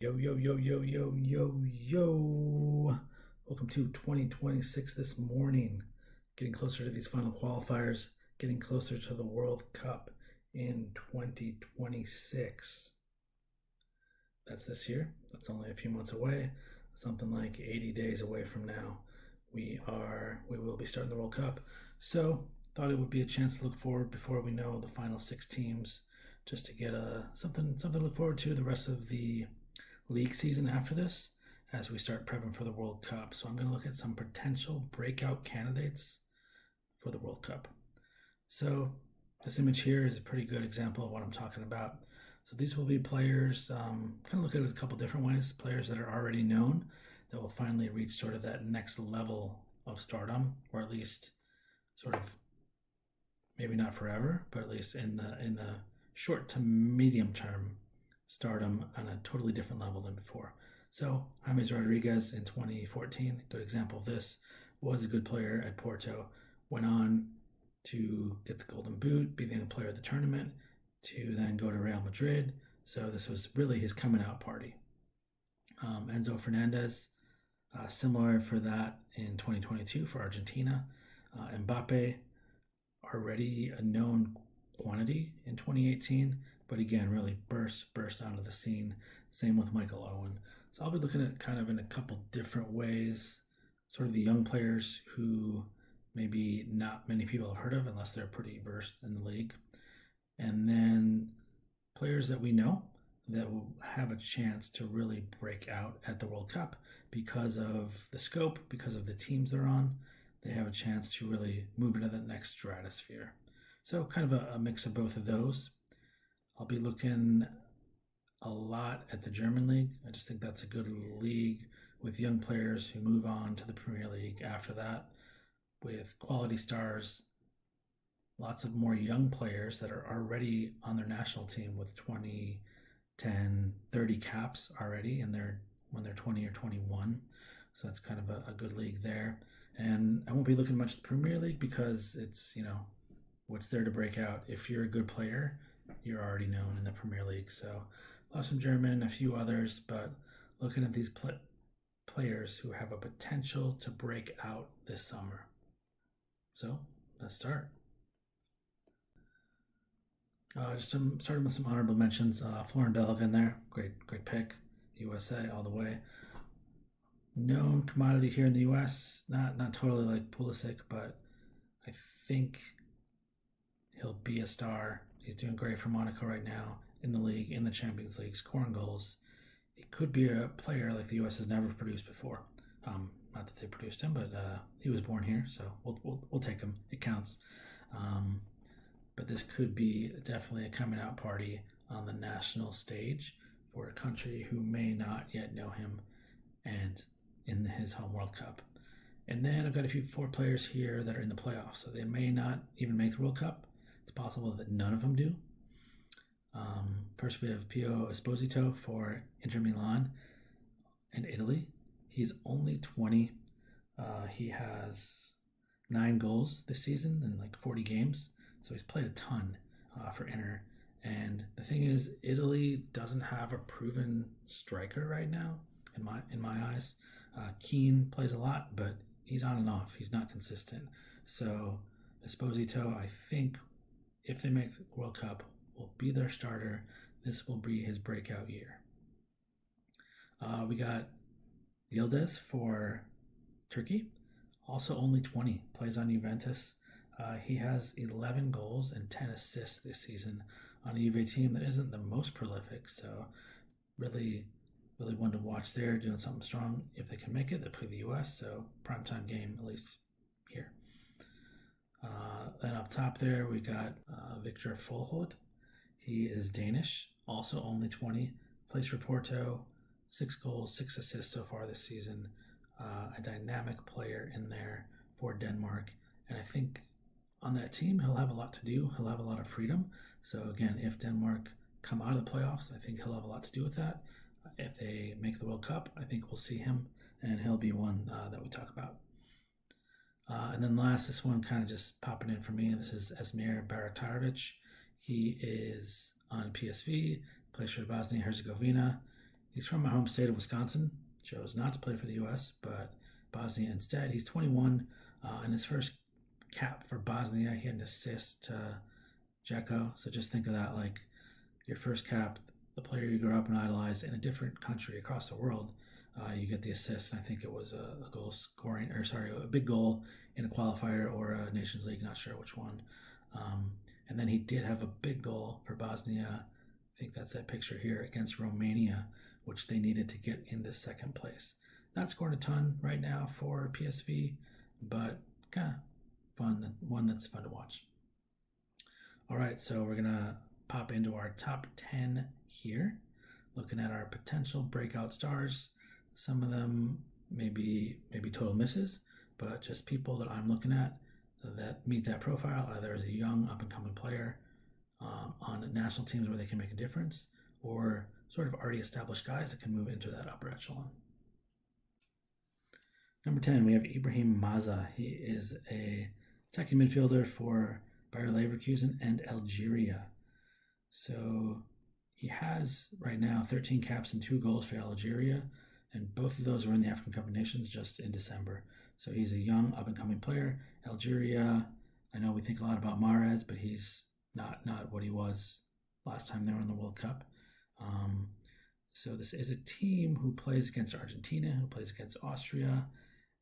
Yo, yo, yo, yo, yo, yo, yo. Welcome to 2026 this morning. Getting closer to these final qualifiers, getting closer to the World Cup in 2026. That's this year. That's only a few months away. Something like 80 days away from now. We will be starting the World Cup. So, thought it would be a chance to look forward before we know the final six teams, just to get something to look forward to the rest of the league season after this as we start prepping for the World Cup. So I'm going to look at some potential breakout candidates for the World Cup. So this image here is a pretty good example of what I'm talking about. So these will be players, kind of look at it a couple different ways. Players that are already known that will finally reach sort of that next level of stardom, or at least sort of maybe not forever, but at least in the short to medium term stardom on a totally different level than before. So James Rodriguez in 2014, good example of this, was a good player at Porto, went on to get the Golden Boot, be the young player of the tournament, to then go to Real Madrid. So this was really his coming out party. Enzo Fernandez, similar for that in 2022 for Argentina. Mbappe, already a known quantity in 2018, but again, really burst onto the scene. Same with Michael Owen. So I'll be looking at kind of in a couple different ways, sort of the young players who maybe not many people have heard of unless they're pretty versed in the league. And then players that we know that will have a chance to really break out at the World Cup because of the scope, because of the teams they're on. They have a chance to really move into the next stratosphere. So kind of a mix of both of those. I'll be looking a lot at the German league. I just think that's a good league with young players who move on to the Premier League after that with quality stars, lots of more young players that are already on their national team with 20, 10, 30 caps already when they're 20 or 21. So that's kind of a good league there. And I won't be looking much at the Premier League because it's, what's there to break out? If you're a good player, you're already known in the Premier League. So love some German, a few others, but looking at these players who have a potential to break out this summer. So let's start. Starting with some honorable mentions. Florin Balogun there, great pick. USA all the way. Known commodity here in the US, not totally like Pulisic, but I think he'll be a star. He's doing great for Monaco right now in the league, in the Champions League, scoring goals. He could be a player like the US has never produced before. Not that they produced him, but he was born here, so we'll take him. It counts. But this could be definitely a coming out party on the national stage for a country who may not yet know him and in his home World Cup. And then I've got four players here that are in the playoffs, so they may not even make the World Cup. It's possible that none of them do. First, we have Pio Esposito for Inter Milan and Italy. He's only 20. He has 9 goals this season in like 40 games, so he's played a ton for Inter. And the thing is, Italy doesn't have a proven striker right now, in my eyes. Keane plays a lot, but he's on and off. He's not consistent. So Esposito, I think, if they make the World Cup, will be their starter. This will be his breakout year. We got Yildiz for Turkey, also only 20, plays on Juventus. He has 11 goals and 10 assists this season on a Juve team that isn't the most prolific, so really one to watch there, doing something strong. If they can make it, they play the US, so primetime game, at least here. Then up top there, we got Victor Folhod. He is Danish, also only 20, plays for Porto, 6 goals, 6 assists so far this season. A dynamic player in there for Denmark, and I think on that team, he'll have a lot to do. He'll have a lot of freedom. So again, if Denmark come out of the playoffs, I think he'll have a lot to do with that. If they make the World Cup, I think we'll see him, and he'll be one that we talk about. And then last, this one kind of just popping in for me. This is Esmir Baratarovic. He is on PSV, plays for Bosnia Herzegovina. He's from my home state of Wisconsin. Chose not to play for the U.S., but Bosnia instead. He's 21. In his first cap for Bosnia, he had an assist to Dzeko. So just think of that like your first cap, the player you grew up and idolized in a different country across the world. You get the assist. I think it was a goal scoring, or sorry, a big goal in a qualifier or a Nations League, not sure which one. And then he did have a big goal for Bosnia. I think that's that picture here against Romania, which they needed to get into second place. Not scoring a ton right now for PSV, but kind of fun, one that's fun to watch. All right, so we're gonna pop into our top 10 here, looking at our potential breakout stars. Some of them maybe total misses, but just people that I'm looking at that meet that profile, either as a young up-and-coming player on national teams where they can make a difference, or sort of already established guys that can move into that upper echelon. Number 10, we have Ibrahim Maza. He is a attacking midfielder for Bayer Leverkusen and Algeria. So he has right now 13 caps and 2 goals for Algeria, and both of those were in the African Cup of Nations just in December. So he's a young up-and-coming player. Algeria, I know we think a lot about Mahrez, but he's not what he was last time they were in the World Cup. So this is a team who plays against Argentina, who plays against Austria,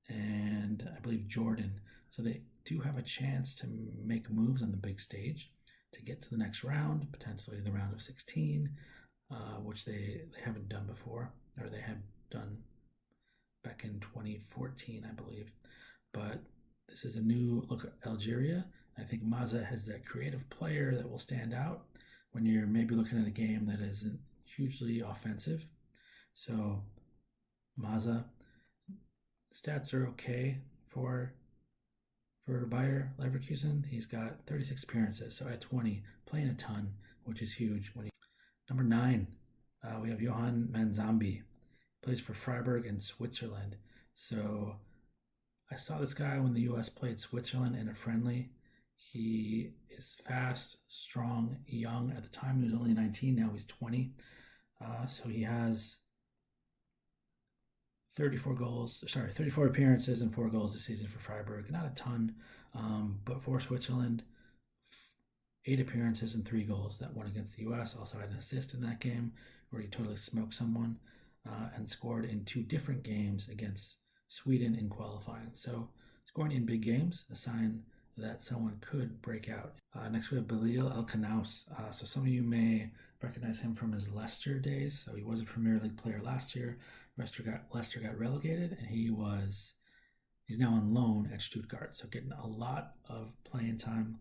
and I believe Jordan. So they do have a chance to make moves on the big stage to get to the next round, potentially the round of 16, which they haven't done before, or they had done back in 2014, I believe. But this is a new look at Algeria. I think Maza has that creative player that will stand out when you're maybe looking at a game that isn't hugely offensive. So Maza, stats are okay for Bayer Leverkusen. He's got 36 appearances, so at 20, playing a ton, which is huge. Number 9, we have Johan Manzambi. Plays for Freiburg in Switzerland. So I saw this guy when the U.S. played Switzerland in a friendly. He is fast, strong, young. At the time, he was only 19. Now he's 20. So he has 34 appearances and 4 goals this season for Freiburg. Not a ton, but for Switzerland, 8 appearances and 3 goals. That one against the U.S. Also had an assist in that game where he totally smoked someone, and scored in 2 different games against Sweden in qualifying. So scoring in big games, a sign that someone could break out. Next we have Belil El-Kanaus. So some of you may recognize him from his Leicester days. So he was a Premier League player last year. Leicester got relegated, and he's now on loan at Stuttgart. So getting a lot of playing time.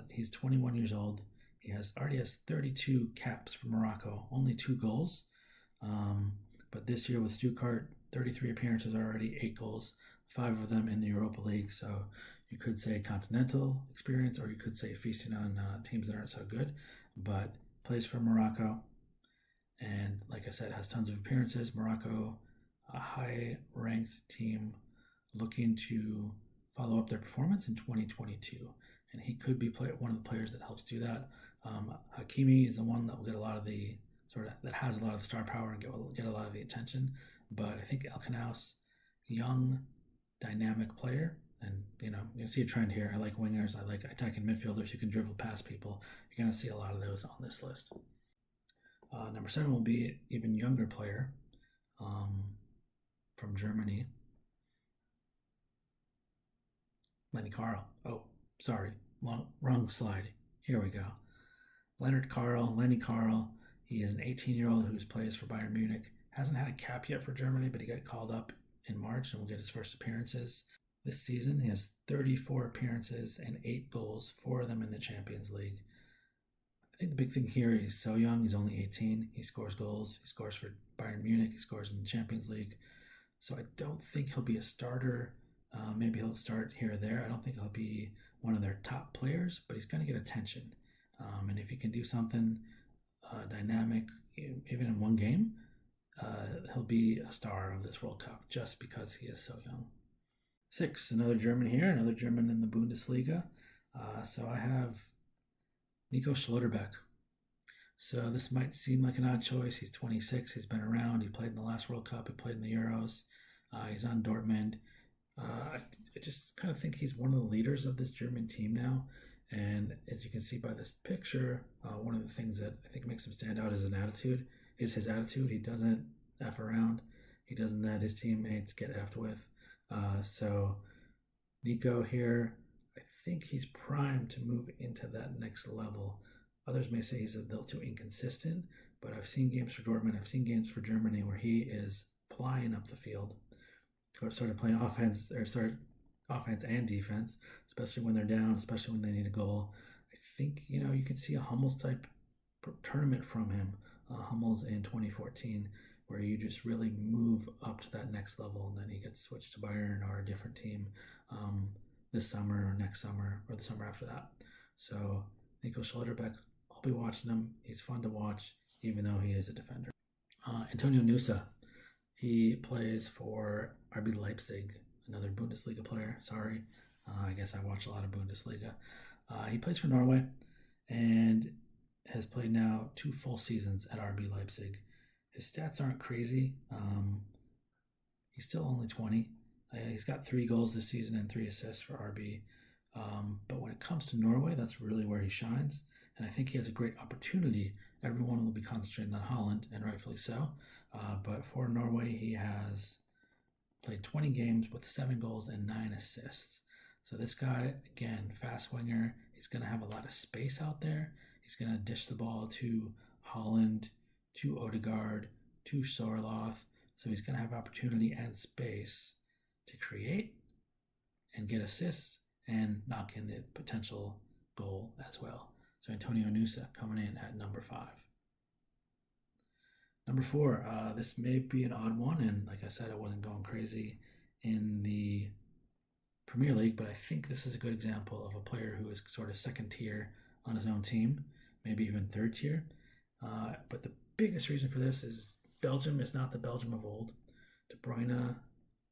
He's 21 years old. He already has 32 caps for Morocco, only 2 goals. But this year with Stuttgart, 33 appearances already, 8 goals, 5 of them in the Europa League. So you could say continental experience, or you could say feasting on teams that aren't so good. But plays for Morocco, and like I said, has tons of appearances. Morocco, a high-ranked team looking to follow up their performance in 2022. And he could be one of the players that helps do that. Hakimi is the one that will get a lot of the that has a lot of the star power and get a lot of the attention. But I think El-Kanaus, young, dynamic player, and you see a trend here. I like wingers. I like attacking midfielders who can dribble past people. You're going to see a lot of those on this list. Number 7 will be an even younger player from Germany, Lenny Carl. Oh, sorry, wrong slide. Here we go. Lenny Carl. He is an 18-year-old who plays for Bayern Munich. Hasn't had a cap yet for Germany, but he got called up in March and will get his first appearances this season. He has 34 appearances and 8 goals, 4 of them in the Champions League. I think the big thing here, he's so young. He's only 18. He scores goals. He scores for Bayern Munich. He scores in the Champions League. So I don't think he'll be a starter. Maybe he'll start here or there. I don't think he'll be one of their top players, but he's going to get attention. And if he can do something dynamic, even in one game, he'll be a star of this World Cup just because he is so young. 6, another German here, another German in the Bundesliga. So I have Nico Schlotterbeck. So this might seem like an odd choice. He's 26. He's been around. He played in the last World Cup. He played in the Euros. He's on Dortmund. I just kind of think he's one of the leaders of this German team now. And as you can see by this picture, one of the things that I think makes him stand out is his attitude. He doesn't F around. He doesn't let his teammates get effed with. So Nico here, I think he's primed to move into that next level. Others may say he's a little too inconsistent, but I've seen games for Dortmund, I've seen games for Germany where he is flying up the field, or started playing offense, offense and defense, especially when they're down, especially when they need a goal. I think you can see a Hummels type tournament from him, Hummels in 2014, where you just really move up to that next level, and then he gets switched to Bayern or a different team this summer or next summer or the summer after that. So Nico Schlotterbeck, I'll be watching him. He's fun to watch, even though he is a defender. Antonio Nusa, he plays for RB Leipzig, another Bundesliga player. Sorry, I guess I watch a lot of Bundesliga. He plays for Norway and has played now 2 full seasons at RB Leipzig. His stats aren't crazy. He's still only 20. He's got 3 goals this season and 3 assists for RB. But when it comes to Norway, that's really where he shines. And I think he has a great opportunity. Everyone will be concentrating on Holland, and rightfully so. But for Norway, he has played 20 games with 7 goals and 9 assists. So this guy, again, fast winger. He's going to have a lot of space out there. He's going to dish the ball to Holland, to Odegaard, to Sorloth. So he's going to have opportunity and space to create and get assists and knock in the potential goal as well. So Antonio Nusa coming in at number 5. Number 4, this may be an odd one, and like I said, I wasn't going crazy in the Premier League, but I think this is a good example of a player who is sort of second tier on his own team, maybe even third tier. But the biggest reason for this is Belgium is not the Belgium of old. De Bruyne,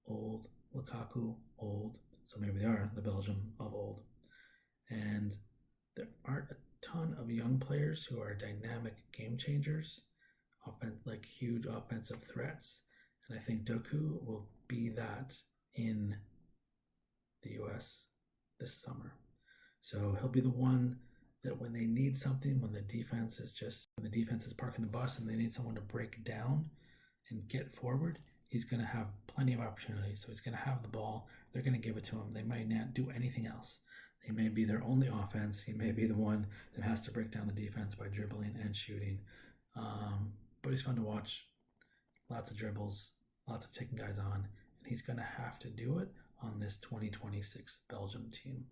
old. Lukaku, old. So maybe they are the Belgium of old. And there aren't a ton of young players who are dynamic game changers, like huge offensive threats. And I think Doku will be that in the US this summer. So he'll be the one that when they need something, when the defense is parking the bus and they need someone to break down and get forward, he's going to have plenty of opportunities. So he's going to have the ball. They're going to give it to him. They might not do anything else. He may be their only offense. He may be the one that has to break down the defense by dribbling and shooting. But he's fun to watch. Lots of dribbles, lots of taking guys on. And he's going to have to do it on this 2026 Belgium team.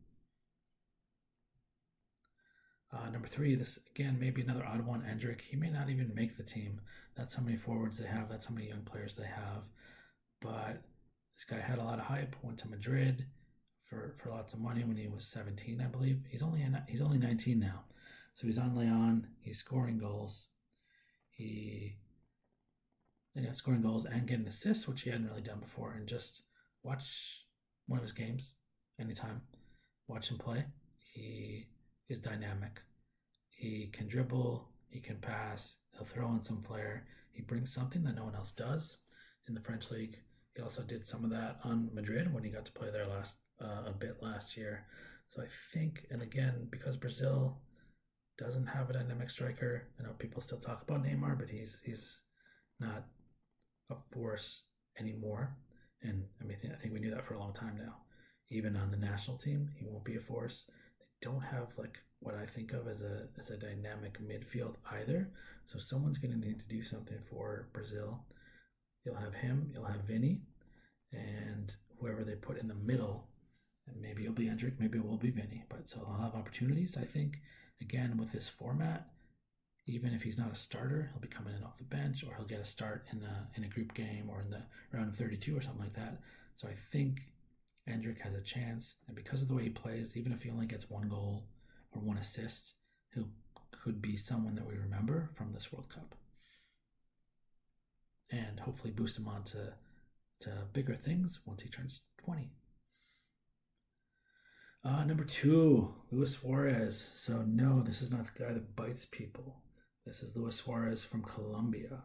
Number 3, this again may be another odd one. Endrick, he may not even make the team. That's how many forwards they have. That's how many young players they have. But this guy had a lot of hype. Went to Madrid for lots of money when he was 17, I believe. He's only 19 now, so he's on Leon. He's scoring goals. Scoring goals and getting assists, which he hadn't really done before. And just watch one of his games anytime. Watch him play. He is dynamic. He can dribble, he can pass, he'll throw in some flair. He brings something that no one else does in the French league. He also did some of that on Madrid when he got to play there a bit last year. So I think, and again, because Brazil doesn't have a dynamic striker, I know people still talk about Neymar, but he's not a force anymore. And I think we knew that for a long time now. Even on the national team, he won't be a force. Don't have like what I think of as a dynamic midfield either. So someone's going to need to do something for Brazil. You'll have him, you'll have Vinny, and whoever they put in the middle. And maybe it'll be Endrick, maybe it will be Vinny. But so they'll have opportunities. I think, again, with this format, even if he's not a starter, he'll be coming in off the bench, or he'll get a start in a group game or in the round of 32 or something like that. So I think Endrick has a chance, and because of the way he plays, even if he only gets 1 goal or 1 assist, he could be someone that we remember from this World Cup, and hopefully boost him on to bigger things once he turns 20. Number 2, Luis Suarez. So no, this is not the guy that bites people. This is Luis Suarez from Colombia.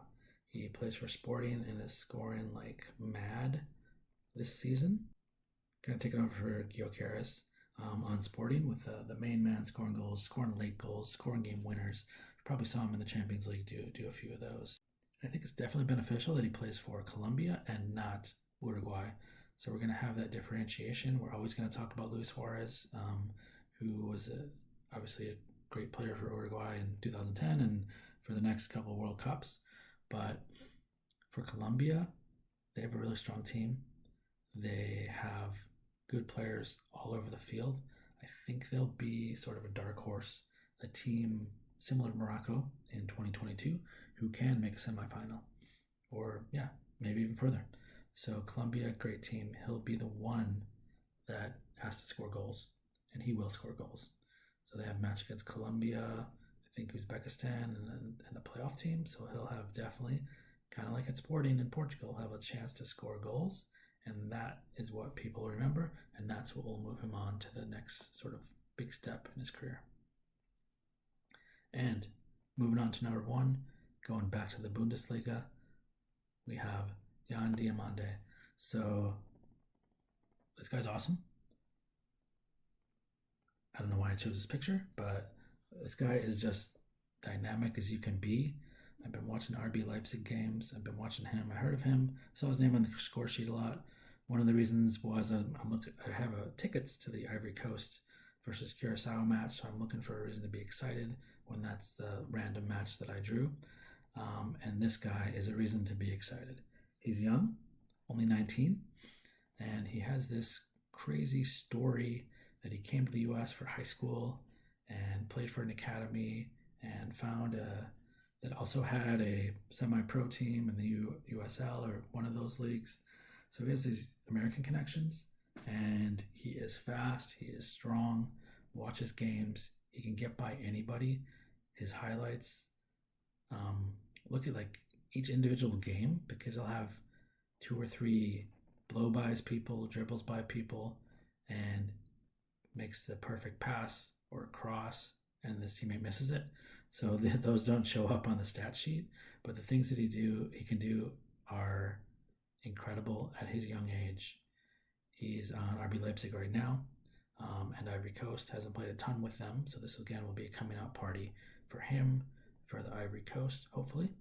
He plays for Sporting and is scoring like mad this season. Gonna take it over for Gyökeres on Sporting with the main man scoring goals, scoring late goals, scoring game winners. You probably saw him in the Champions League do a few of those. I think it's definitely beneficial that he plays for Colombia and not Uruguay. So we're going to have that differentiation. We're always going to talk about Luis Suarez, who was obviously a great player for Uruguay in 2010 and for the next couple of World Cups. But for Colombia, they have a really strong team. They have good players all over the field. I think they'll be sort of a dark horse, a team similar to Morocco in 2022 who can make a semifinal or, yeah, maybe even further. So Colombia, great team. He'll be the one that has to score goals, and he will score goals. So they have a match against Colombia, I think Uzbekistan, and a playoff team. So he'll have definitely, kind of like at Sporting in Portugal, have a chance to score goals. And that is what people remember, and that's what will move him on to the next sort of big step in his career. And moving on to number one, going back to the Bundesliga, we have Jan Diamande. So this guy's awesome. I don't know why I chose this picture, but this guy is just dynamic as you can be. I've been watching RB Leipzig games. I've been watching him. I heard of him. Saw his name on the score sheet a lot. One of the reasons was I have tickets to the Ivory Coast versus Curacao match, so I'm looking for a reason to be excited when that's the random match that I drew. And this guy is a reason to be excited. He's young, only 19, and he has this crazy story that he came to the U.S. for high school and played for an academy and found that also had a semi-pro team in the USL or one of those leagues. So he has these American connections, and he is fast, he is strong, watches games, he can get by anybody. His highlights, look at like each individual game, because he'll have 2 or 3 blow-bys people, dribbles by people, and makes the perfect pass or cross, and his teammate misses it. So those don't show up on the stat sheet, but the things that he can do are incredible at his young age. He's on RB Leipzig right now, and Ivory Coast hasn't played a ton with them, so this again will be a coming out party for him, for the Ivory Coast, hopefully.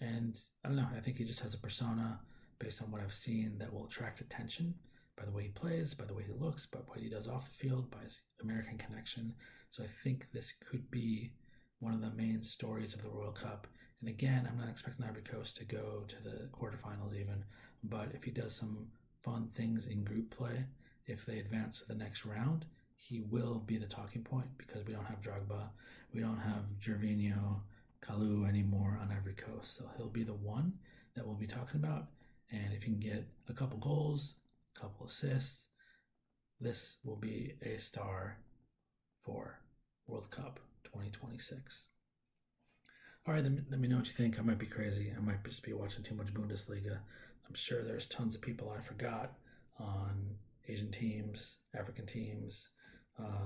And I don't know, I think he just has a persona based on what I've seen that will attract attention by the way he plays, by the way he looks, by what he does off the field, by his American connection. So I think this could be one of the main stories of the World Cup. And again, I'm not expecting Ivory Coast to go to the quarterfinals even, but if he does some fun things in group play, if they advance to the next round, he will be the talking point, because we don't have Drogba, we don't have Gervinho, Kalou anymore on Ivory Coast. So he'll be the one that we'll be talking about. And if he can get a couple goals, a couple assists, this will be a star for World Cup 2026. All right, let me know what you think. I might be crazy. I might just be watching too much Bundesliga. I'm sure there's tons of people I forgot on Asian teams, African teams,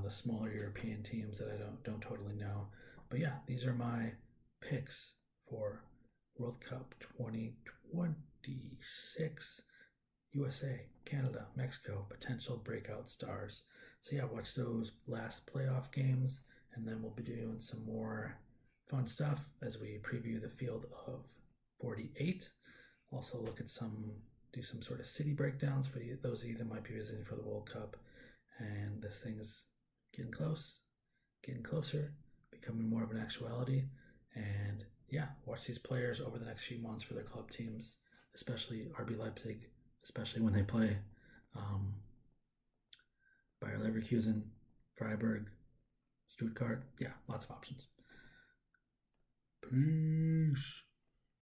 the smaller European teams that I don't totally know. But yeah, these are my picks for World Cup 2026. USA, Canada, Mexico, potential breakout stars. So yeah, watch those last playoff games, and then we'll be doing some more fun stuff as we preview the field of 48. Also look at do some sort of city breakdowns for those of you that might be visiting for the World Cup. And this thing's getting closer, becoming more of an actuality. And yeah, watch these players over the next few months for their club teams, especially RB Leipzig, especially when they play Bayer Leverkusen, Freiburg, Stuttgart. Yeah, lots of options. Peace.